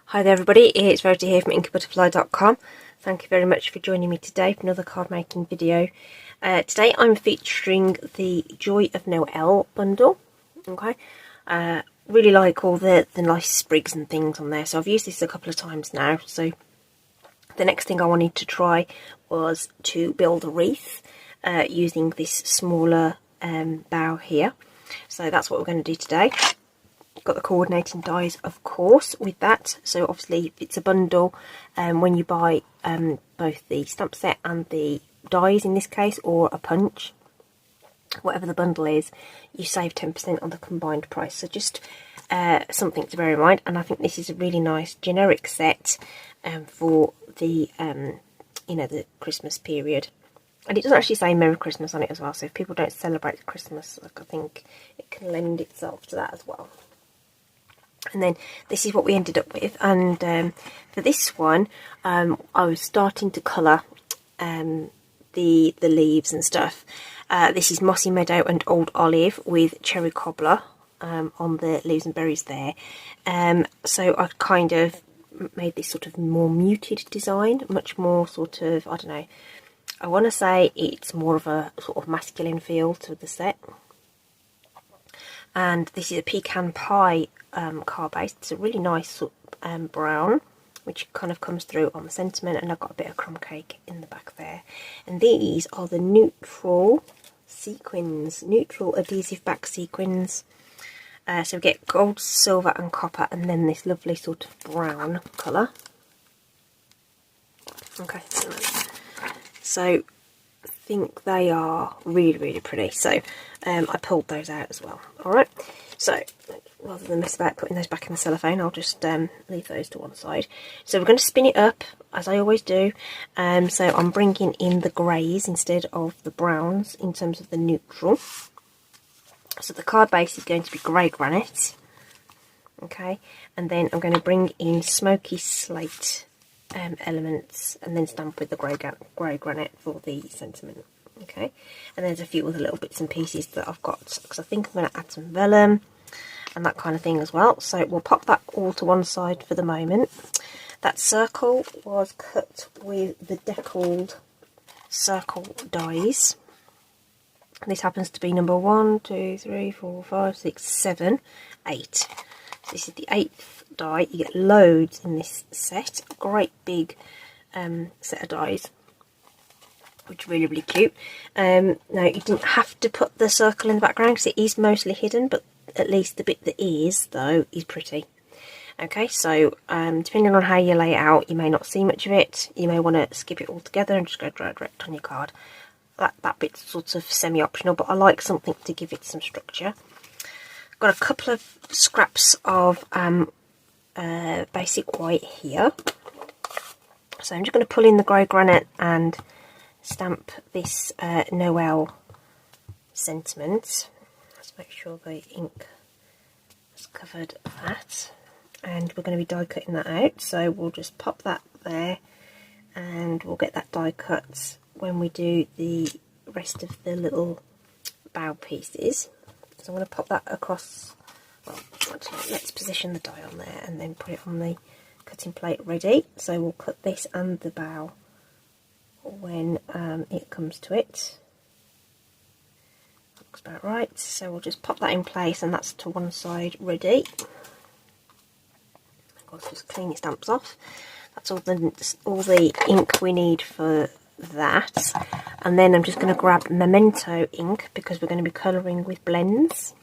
Hi there everybody, it's Rosy here from inkybutterfly.com. Thank you very much for joining me today for another card making video. Today I'm featuring the Joy of Noel bundle. Okay, really like all the nice sprigs and things on there, so I've used this a couple of times now. So the next thing I wanted to try was to build a wreath using this smaller bow here. So that's what we're going to do today. Got the coordinating dies, of course, with that. So obviously it's a bundle. When you buy both the stamp set and the dies in this case, or a punch, whatever the bundle is, you save 10% on the combined price. So just something to bear in mind. And I think this is a really nice generic set for the the Christmas period. And it does actually say Merry Christmas on it as well. So if people don't celebrate Christmas, I think it can lend itself to that as well. And then this is what we ended up with, and for this one I was starting to colour the leaves and stuff. This is Mossy Meadow and Old Olive with Cherry Cobbler on the leaves and berries there. So I kind of made this sort of more muted design, much more sort of, I don't know, I want to say it's more of a sort of masculine feel to the set. And this is a pecan pie card base. It's a really nice brown, which kind of comes through on the sentiment, and I've got a bit of crumb cake in the back there. And these are the neutral sequins, neutral adhesive back sequins. So we get gold, silver and copper, and then this lovely sort of brown colour. Okay, so I think they are really pretty. So I pulled those out as well. Alright, so rather than mess about putting those back in the cellophane, I'll just leave those to one side. So we're going to spin it up, as I always do. So I'm bringing in the greys instead of the browns in terms of the neutral. So the card base is going to be grey granite. Okay, and then I'm going to bring in smoky slate elements, and then stamp with the grey granite for the sentiment. Okay, and there's a few other little bits and pieces that I've got, because I think I'm going to add some vellum and that kind of thing as well. So we'll pop that all to one side for the moment. That circle was cut with the deckled circle dies. This happens to be number 1, 2, 3, 4, 5, 6, 7, 8. This is the 8th die. You get loads in this set. Great big set of dies, which are really cute. Now you didn't have to put the circle in the background because it is mostly hidden, but at least the bit that is, though, is pretty. Okay, so depending on how you lay it out, you may not see much of it. You may want to skip it all together and just go direct on your card. That bit's sort of semi-optional, but I like something to give it some structure. Got a couple of scraps of basic white here. So I'm just going to pull in the grey granite and stamp this Noel sentiment. Let's make sure the ink has covered that. And we're going to be die cutting that out, so we'll just pop that there, and we'll get that die cut when we do the rest of the little bow pieces. So I'm going to pop that across. Well, actually, let's position the die on there and then put it on the cutting plate ready. So we'll cut this and the bow when it comes to it. Looks about right. So we'll just pop that in place, and that's to one side ready. Of course, just clean your stamps off. That's all the ink we need for that. And then I'm just going to grab Memento ink, because we're going to be colouring with blends.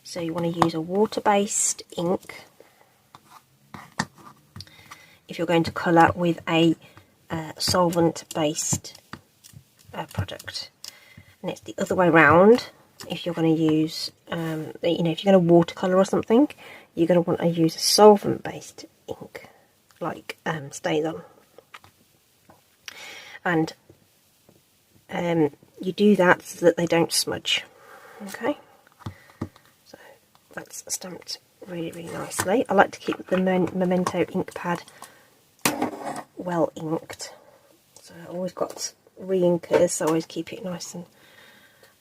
So you want to use a water-based ink if you're going to colour with a solvent-based product, and it's the other way around if you're going to use if you're going to watercolour or something. You're going to want to use a solvent-based ink like StazOn, and you do that so that they don't smudge. Okay, so that's stamped really nicely. I like to keep the Memento ink pad well inked, so I've always got re-inkers, so I always keep it nice and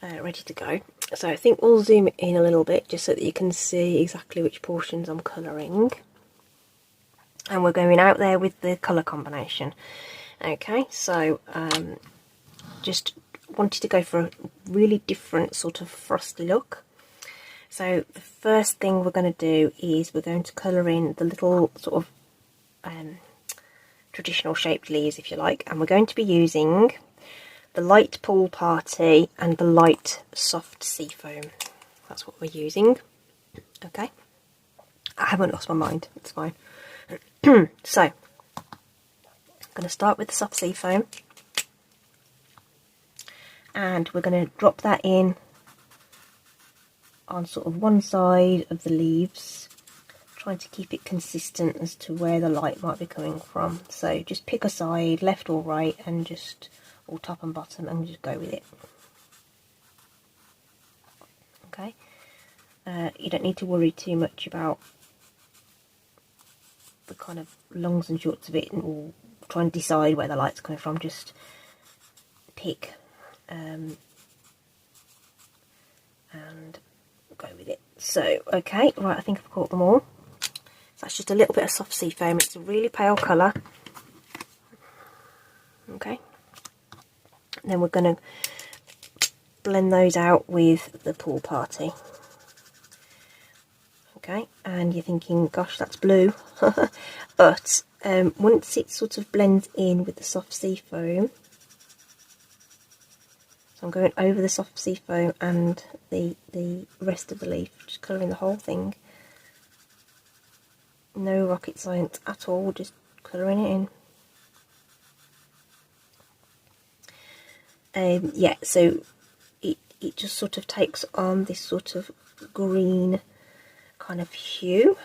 ready to go. So I think we'll zoom it in a little bit just so that you can see exactly which portions I'm colouring. and we're going out there with the colour combination. Okay, so just wanted to go for a really different sort of frosty look. So the first thing we're going to do is we're going to colour in the little sort of traditional shaped leaves, if you like, and we're going to be using the light pool party and the light soft sea foam. That's what we're using. Okay, I haven't lost my mind, it's fine. So I'm going to start with the soft sea foam, and we're going to drop that in on sort of one side of the leaves, trying to keep it consistent as to where the light might be coming from. So just pick a side, left or right, and just, or top and bottom, and just go with it. Okay, you don't need to worry too much about the kind of longs and shorts of it, or try and decide where the light's coming from. Just pick and go with it. So okay, right, I think I've caught them all. So that's just a little bit of soft sea foam. It's a really pale colour. Okay, and then we're going to blend those out with the pool party. Okay, and you're thinking, gosh, that's blue. But once it sort of blends in with the soft sea foam, so I'm going over the soft sea foam and the rest of the leaf, just colouring the whole thing. No rocket science at all, just colouring it in. Yeah, so it just sort of takes on this sort of green kind of hue.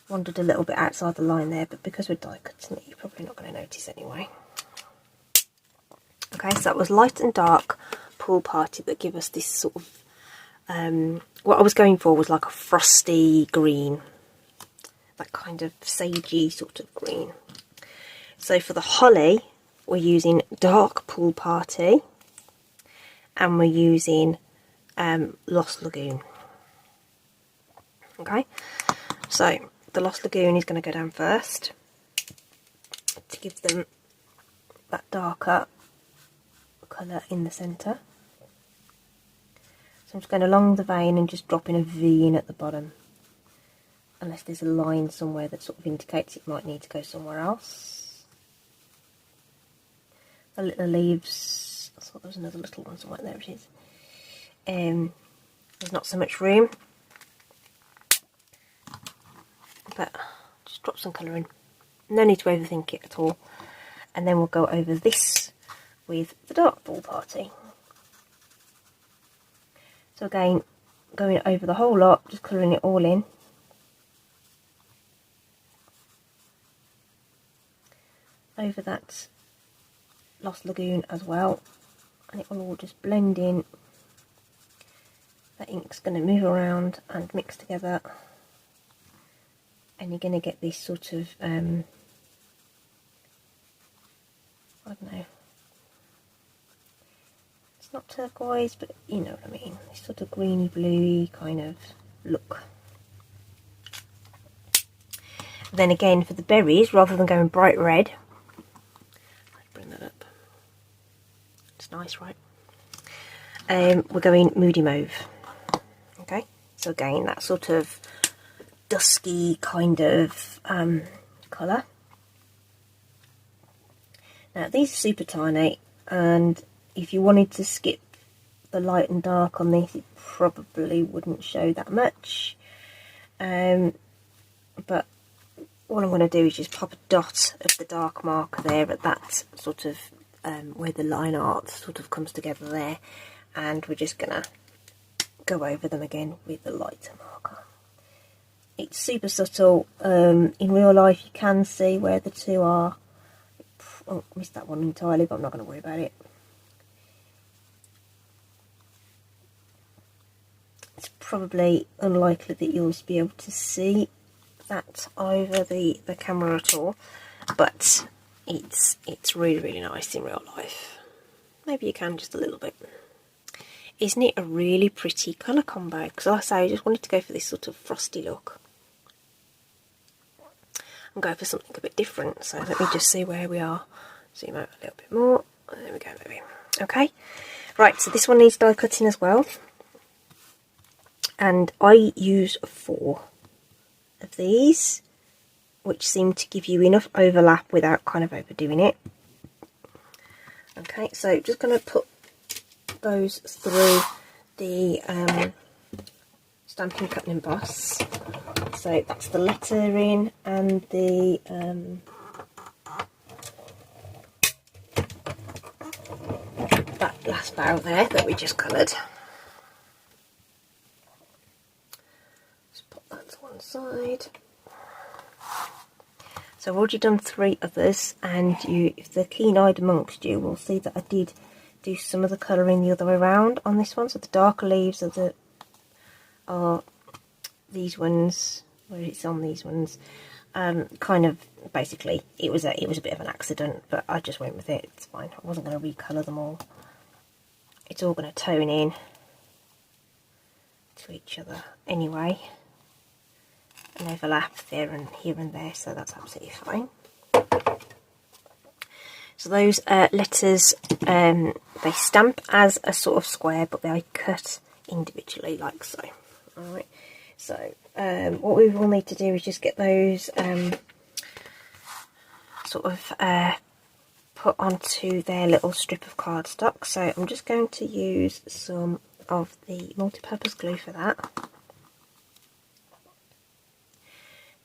Wandered a little bit outside the line there, but because we're die cutting it, you're probably not going to notice anyway. Okay, so that was light and dark pool party that give us this sort of what I was going for was like a frosty green, that kind of sagey sort of green. So for the holly, we're using dark pool party, and we're using Lost Lagoon. Okay, so the Lost Lagoon is going to go down first to give them that darker colour in the centre. So I'm just going along the vein and just dropping a V in at the bottom, unless there's a line somewhere that sort of indicates it might need to go somewhere else. The little leaves, I thought there was another little one somewhere, there it is. There's not so much room, but just drop some colour in. No need to overthink it at all. And then we'll go over this with the dark pool party. So again, going over the whole lot, just colouring it all in. Over that Lost Lagoon as well, and it will all just blend in. That ink's going to move around and mix together, and you're going to get this sort of, I don't know, it's not turquoise, but you know what I mean, this sort of greeny bluey kind of look. Then again, for the berries, rather than going bright red, let's bring that up, it's nice, right? We're going Moody Mauve. Okay, so again, that sort of dusky kind of colour. Now these are super tiny, and if you wanted to skip the light and dark on this, it probably wouldn't show that much. But what I'm going to do is just pop a dot of the dark marker there at that sort of where the line art sort of comes together there, and we're just going to go over them again with the lighter marker. It's super subtle. In real life you can see where the two are. Oh, missed that one entirely, but I'm not going to worry about it. It's probably unlikely that you'll be able to see that over the camera at all, but it's really, really nice in real life. Maybe you can just a little bit. Isn't it a really pretty colour combo? Because like I say, I just wanted to go for this sort of frosty look. and go for something a bit different. So let me just see where we are. Zoom out a little bit more. There we go, maybe. Okay, right, so this one needs die cutting as well. And I use 4 of these, which seem to give you enough overlap without kind of overdoing it. Okay, so just going to put those through the Stampin' Cut and Emboss. So that's the lettering and the that last barrel there that we just coloured. Just put that to one side. So I've already done 3 others, and if the keen-eyed amongst you will see that I did do some of the colouring the other way around on this one. So the darker leaves are these ones, where it's on these ones. Kind of basically it was a bit of an accident, but I just went with it. It's fine. I wasn't going to recolour them all. It's all going to tone in to each other anyway, and overlap there and here and there, so that's absolutely fine. So those letters, they stamp as a sort of square, but they cut individually like so. Alright, so what we will need to do is just get those sort of put onto their little strip of cardstock. So I'm just going to use some of the multi-purpose glue for that.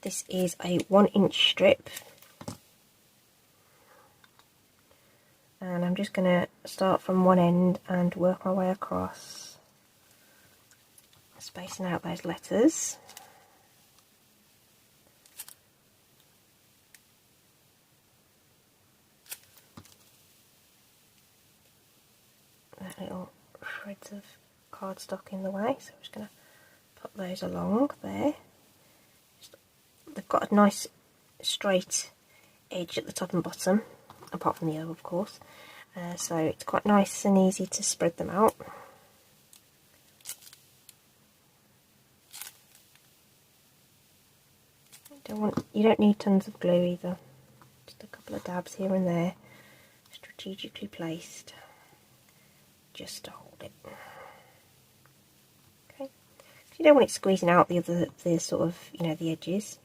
This is a 1-inch strip, and I'm just going to start from one end and work my way across, spacing out those letters. That little shreds of cardstock in the way, so I'm just going to put those along there. They've got a nice straight edge at the top and bottom, apart from the O of course, so it's quite nice and easy to spread them out. You don't need tons of glue either, just a couple of dabs here and there, strategically placed, just to hold it. Okay, you don't want it squeezing out the sort of, the edges.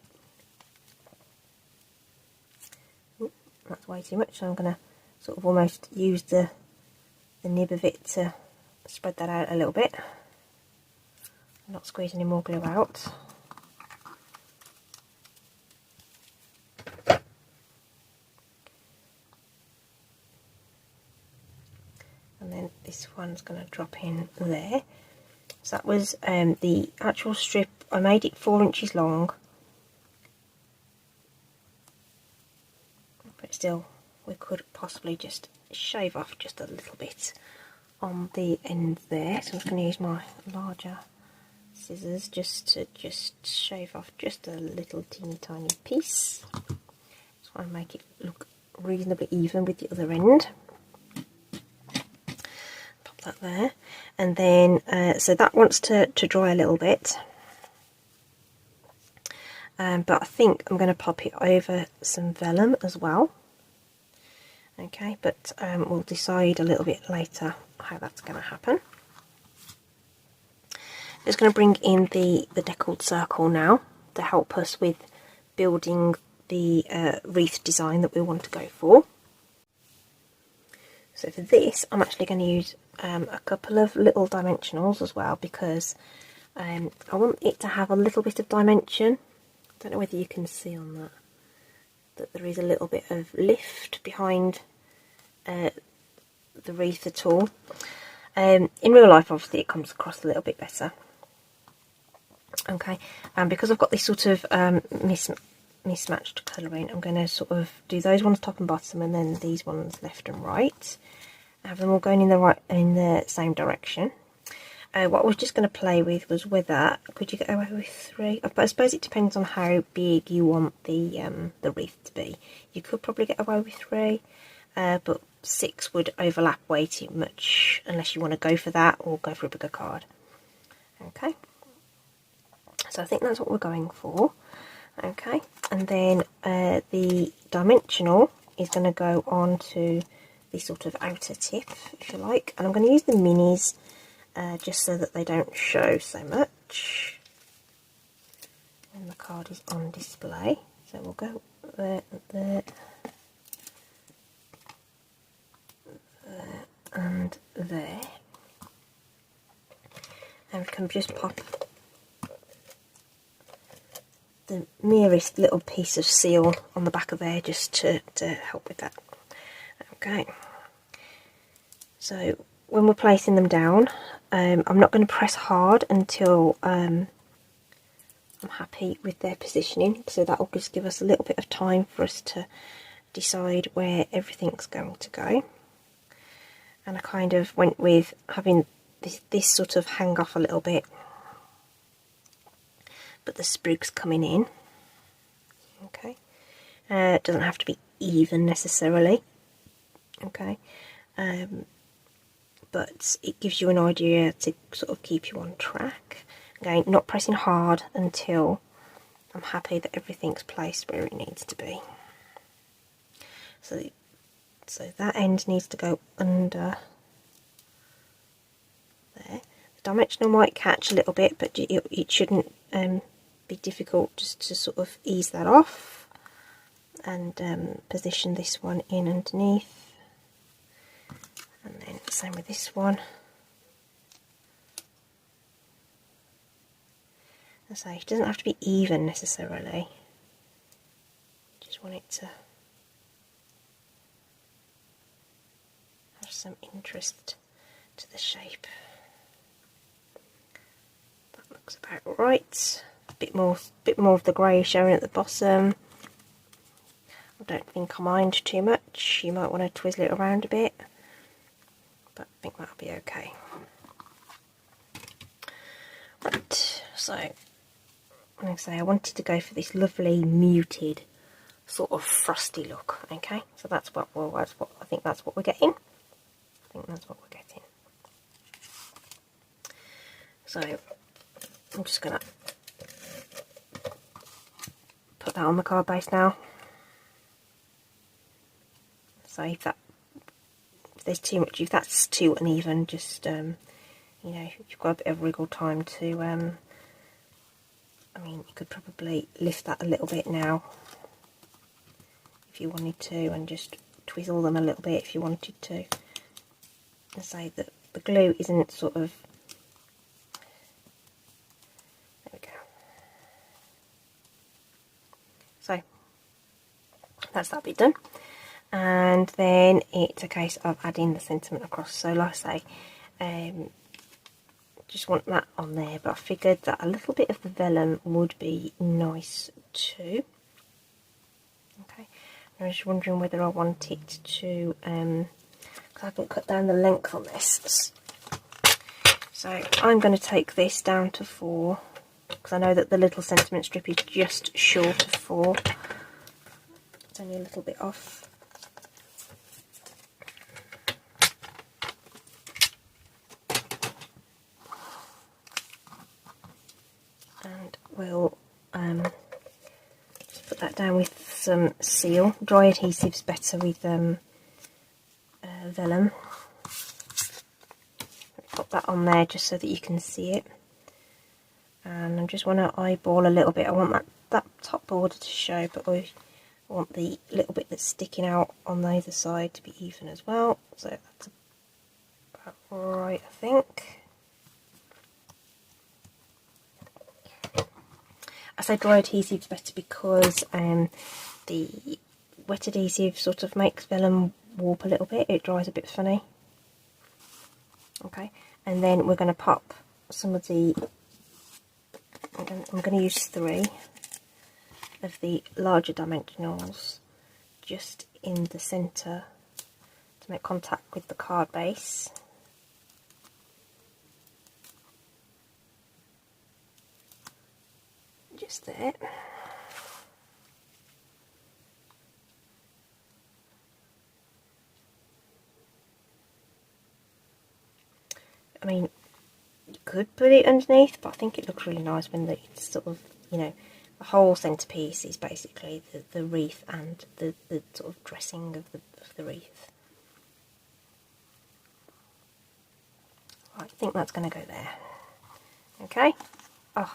That's way too much, so I'm going to sort of almost use the nib of it to spread that out a little bit. I'm not squeezing any more glue out. And then this one's going to drop in there. So that was the actual strip. I made it 4 inches long. But still, we could possibly just shave off just a little bit on the end there. So I'm just going to use my larger scissors just to shave off just a little teeny tiny piece. Just want to make it look reasonably even with the other end. Pop that there, and then so that wants to dry a little bit. But I think I'm going to pop it over some vellum as well. Okay, but we'll decide a little bit later how that's going to happen. I'm just going to bring in the deckled circle now to help us with building the wreath design that we want to go for. So for this, I'm actually going to use a couple of little dimensionals as well, because I want it to have a little bit of dimension. I don't know whether you can see on that there is a little bit of lift behind the wreath at all. In real life, obviously, it comes across a little bit better. Okay, and because I've got this sort of mismatched colouring, I'm going to sort of do those ones top and bottom, and then these ones left and right. Have them all going in the same direction. What I was just going to play with was whether could you get away with 3. But I suppose it depends on how big you want the wreath to be. You could probably get away with 3, but 6 would overlap way too much unless you want to go for that or go for a bigger card. Okay, so I think that's what we're going for. Okay, and then the dimensional is going to go on to the sort of outer tip, if you like, and I'm going to use the minis just so that they don't show so much when the card is on display. So we'll go there, there, there and there, and we can just pop the merest little piece of seal on the back of there just to help with that. Okay, so when we're placing them down, I'm not going to press hard until I'm happy with their positioning, so that will just give us a little bit of time for us to decide where everything's going to go. And I kind of went with having this sort of hang off a little bit, but the spruik's coming in. Okay, it doesn't have to be even necessarily. Okay, but it gives you an idea to sort of keep you on track. Again, not pressing hard until I'm happy that everything's placed where it needs to be. So that end needs to go under there. The dimensional might catch a little bit, but it shouldn't be difficult just to sort of ease that off and position this one in underneath, and then same with this one. And so it doesn't have to be even necessarily, just want it to have some interest to the shape. That looks about right. A bit more of the grey showing at the bottom. I don't think I mind too much. You might want to twizzle it around a bit, but I think that'll be okay. Right, so like I say, I wanted to go for this lovely muted sort of frosty look. Okay, so that's what I think that's what we're getting. I think that's what we're getting. So I'm just gonna put that on the card base now. So if there's too much, if that's too uneven, just you know, you've got a bit of wriggle time to I mean, you could probably lift that a little bit now if you wanted to, and just twizzle them a little bit if you wanted to, and say that the glue isn't sort of, there we go. So that's that bit done, and then it's a case of adding the sentiment across. So like I say, just want that on there, but I figured that a little bit of the vellum would be nice too. Okay, I was wondering whether I want it to, because I haven't cut down the length on this, so I'm going to take this down to 4, because I know that the little sentiment strip is just short of 4. It's only a little bit off. And we'll just put that down with some seal. Dry adhesive's better with vellum. Put that on there just so that you can see it. And I just want to eyeball a little bit. I want that top border to show, but I want the little bit that's sticking out on the other side to be even as well. So that's about right, I think. I say dry adhesive's better because the wet adhesive sort of makes vellum warp a little bit. It dries a bit funny. Okay, and then we're going to pop some of the, I'm going to use 3 of the larger dimensionals just in the centre to make contact with the card base. Just there. I mean, you could put it underneath, but I think it looks really nice when it's sort of, you know, the whole centrepiece is basically the wreath and the sort of dressing of the wreath. I think that's going to go there. Okay. Oh,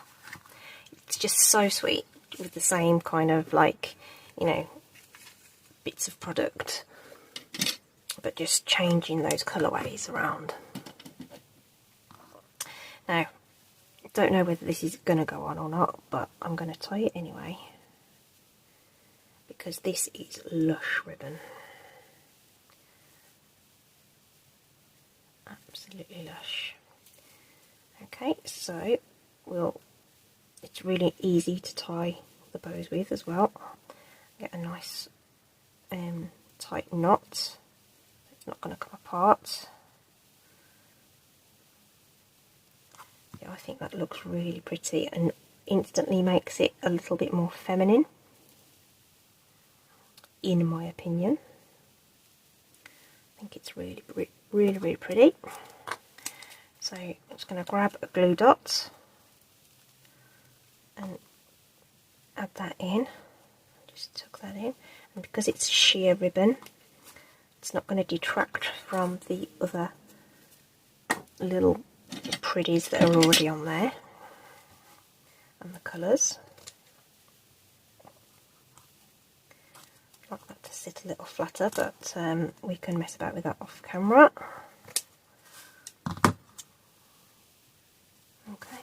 it's just so sweet with the same kind of, like, you know, bits of product, but just changing those colourways around. Now, don't know whether this is going to go on or not, but I'm going to tie it anyway, because this is lush ribbon. Absolutely lush. Okay, so it's really easy to tie the bows with as well. Get a nice tight knot. It's not going to come apart. Yeah, I think that looks really pretty and instantly makes it a little bit more feminine, in my opinion. I think it's really, really pretty. So I'm just going to grab a glue dot and add that in. Just tuck that in, and because it's sheer ribbon, it's not going to detract from the other little pretties that are already on there and the colours. I'd like that to sit a little flatter, but we can mess about with that off camera. Okay,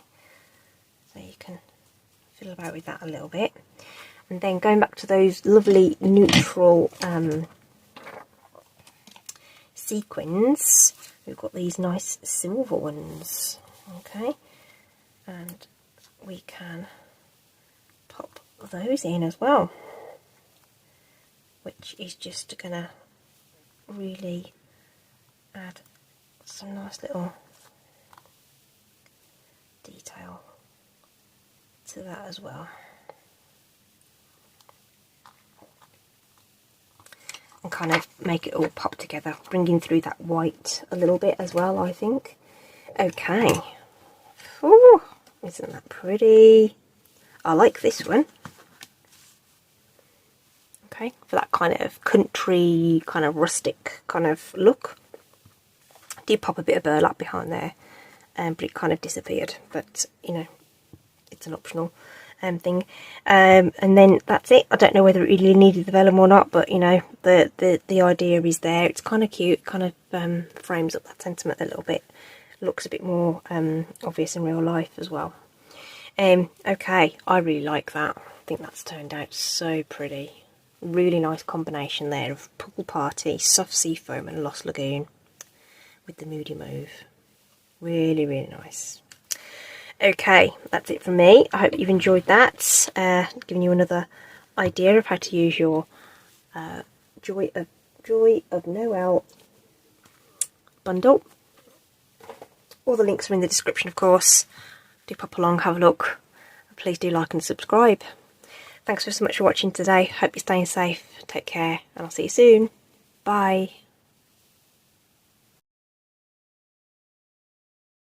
so you can fiddle about with that a little bit. And then going back to those lovely neutral sequins, we've got these nice silver ones, okay, and we can pop those in as well, which is just going to really add some nice little detail to that as well. And kind of make it all pop together, bringing through that white a little bit as well, I think. Okay. Ooh, isn't that pretty? I like this one. Okay, for that kind of country, kind of rustic kind of look. I did pop a bit of burlap behind there, but it kind of disappeared. But, you know, it's an optional thing. And then that's it. I don't know whether it really needed the vellum or not, but, you know, the idea is there. It's kind of cute, kind of frames up that sentiment a little bit. Looks a bit more obvious in real life as well. Okay, I really like that. I think that's turned out so pretty. Really nice combination there of Pool Party, Soft Sea Foam and Lost Lagoon with the Moody Mauve. Really, really nice. Okay, that's it from me. I hope you've enjoyed that. Giving you another idea of how to use your Joy of Noel bundle. All the links are in the description, of course. Do pop along, have a look. Please do like and subscribe. Thanks so much for watching today. Hope you're staying safe. Take care, and I'll see you soon. Bye.